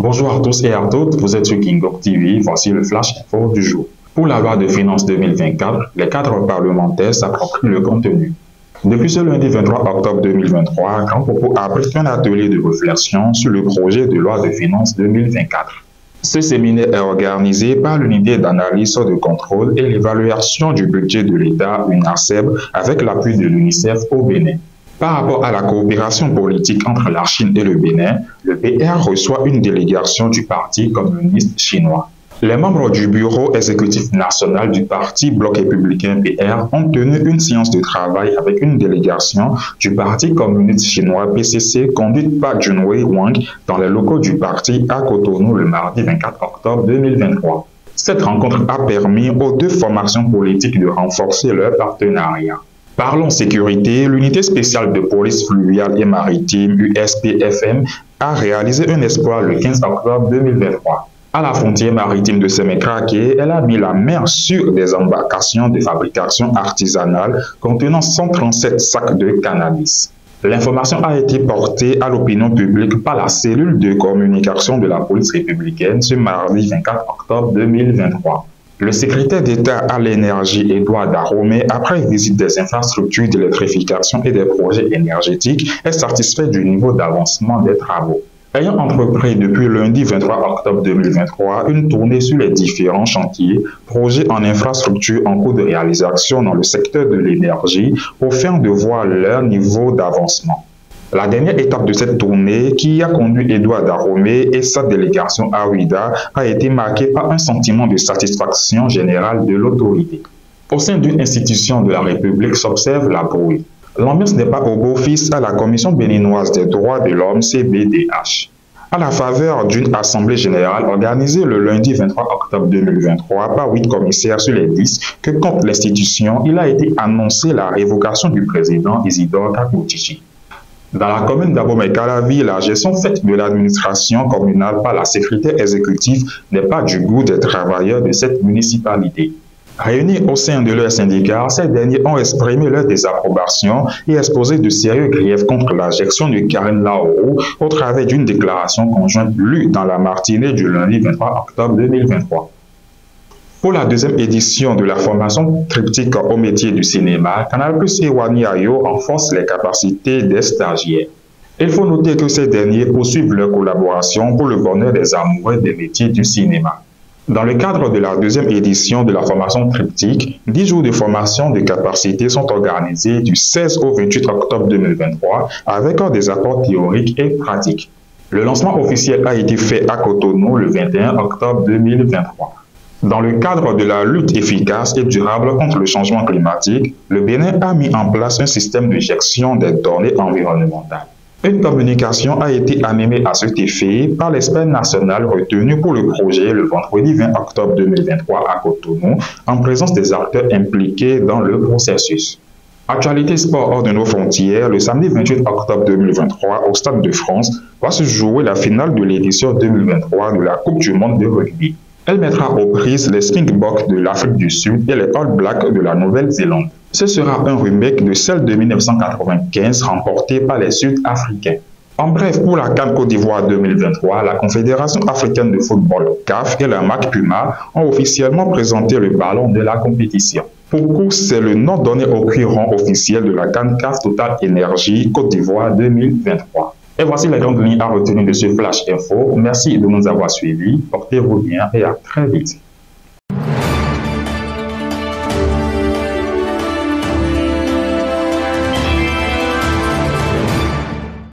Bonjour à tous et à toutes, vous êtes sur Kingdom TV, voici le flash info du jour. Pour la loi de finances 2024, les cadres parlementaires s'approprient le contenu. Depuis ce lundi 23 octobre 2023, Grand Popo abrite un atelier de réflexion sur le projet de loi de finances 2024. Ce séminaire est organisé par l'unité d'analyse, de contrôle et l'évaluation du budget de l'État, UNACEB, avec l'appui de l'UNICEF au Bénin. Par rapport à la coopération politique entre la Chine et le Bénin, le PR reçoit une délégation du Parti communiste chinois. Les membres du bureau exécutif national du Parti Bloc républicain PR ont tenu une séance de travail avec une délégation du Parti communiste chinois PCC conduite par Junwei Wang dans les locaux du parti à Cotonou le mardi 24 octobre 2023. Cette rencontre a permis aux deux formations politiques de renforcer leur partenariat. Parlons sécurité, l'unité spéciale de police fluviale et maritime USPFM a réalisé un exploit le 15 octobre 2023. À la frontière maritime de Sémékraké, elle a mis la main sur des embarcations de fabrication artisanale contenant 137 sacs de cannabis. L'information a été portée à l'opinion publique par la cellule de communication de la police républicaine ce mardi 24 octobre 2023. Le secrétaire d'État à l'énergie Edouard Dahomey, après visite des infrastructures d'électrification et des projets énergétiques, est satisfait du niveau d'avancement des travaux. Ayant entrepris depuis lundi 23 octobre 2023 une tournée sur les différents chantiers, projets en infrastructure en cours de réalisation dans le secteur de l'énergie, afin de voir leur niveau d'avancement. La dernière étape de cette tournée, qui a conduit Edouard Dahomey et sa délégation à Ouida, a été marquée par un sentiment de satisfaction générale de l'autorité. Au sein d'une institution de la République s'observe la brouille. L'ambiance n'est pas au beau-fixe à la Commission béninoise des droits de l'homme CBDH. À la faveur d'une assemblée générale organisée le lundi 23 octobre 2023 par 8 commissaires sur les 10 que compte l'institution, il a été annoncé la révocation du président Isidore Kakouchichi. Dans la commune d'Abomey-Calavi, la gestion faite de l'administration communale par la secrétaire exécutive n'est pas du goût des travailleurs de cette municipalité. Réunis au sein de leur syndicat, ces derniers ont exprimé leur désapprobation et exposé de sérieux griefs contre la gestion de Karen Laoro au travers d'une déclaration conjointe lue dans la matinée du lundi 23 octobre 2023. Pour la deuxième édition de la formation triptyque au métier du cinéma, Canal+ et Waniayo renforcent les capacités des stagiaires. Il faut noter que ces derniers poursuivent leur collaboration pour le bonheur des amoureux des métiers du cinéma. Dans le cadre de la deuxième édition de la formation triptyque, 10 jours de formation de capacité sont organisés du 16 au 28 octobre 2023 avec des apports théoriques et pratiques. Le lancement officiel a été fait à Cotonou le 21 octobre 2023. Dans le cadre de la lutte efficace et durable contre le changement climatique, le Bénin a mis en place un système de gestion des données environnementales. Une communication a été animée à cet effet par l'expert national retenu pour le projet le vendredi 20 octobre 2023 à Cotonou, en présence des acteurs impliqués dans le processus. Actualité sport hors de nos frontières, le samedi 28 octobre 2023 au Stade de France va se jouer la finale de l'édition 2023 de la Coupe du monde de rugby. Elle mettra aux prises les Springboks de l'Afrique du Sud et les All Blacks de la Nouvelle-Zélande. Ce sera un remake de celle de 1995 remportée par les Sud-Africains. En bref, pour la CAN Côte d'Ivoire 2023, la Confédération africaine de football CAF et la MAC Puma ont officiellement présenté le ballon de la compétition. Pour coup, c'est le nom donné au cuiront officiel de la CAN CAF Total Énergie Côte d'Ivoire 2023. Et voici les grandes lignes à retenir de ce Flash Info. Merci de nous avoir suivis. Portez-vous bien et à très vite.